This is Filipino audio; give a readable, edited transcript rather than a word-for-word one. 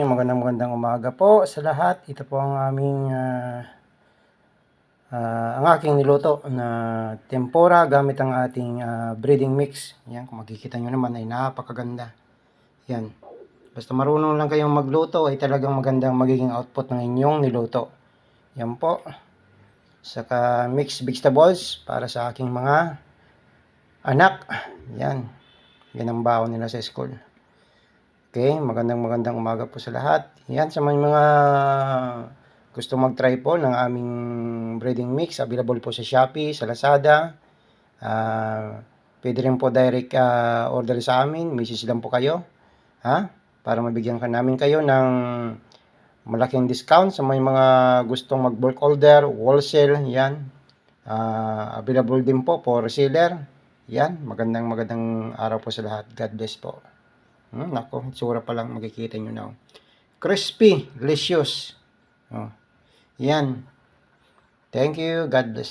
magandang umaga po sa lahat. Ito po ang ang aking niluto na tempura gamit ang ating breeding mix. Yan, kung makikita nyo naman ay napakaganda. Yan. Basta marunong lang kayong magluto ay talagang magandang magiging output ng inyong niluto. Yan po. Saka mixed vegetables para sa aking mga anak. Yan. Yan ang baon nila sa school. Okay, magandang umaga po sa lahat. Yan, sa mga gusto mag-try po ng aming breeding mix, available po sa Shopee, sa Lazada. Pwede rin po direct order sa amin, message lang po kayo. Para mabigyan ka namin kayo ng malaking discount sa mga gustong mag-bulk order, wholesale, yan. Available din po for reseller. Yan, magandang araw po sa lahat. God bless po. Nako, tsura pa lang makikita nyo na. Crispy, delicious. Yan. Thank you. God bless.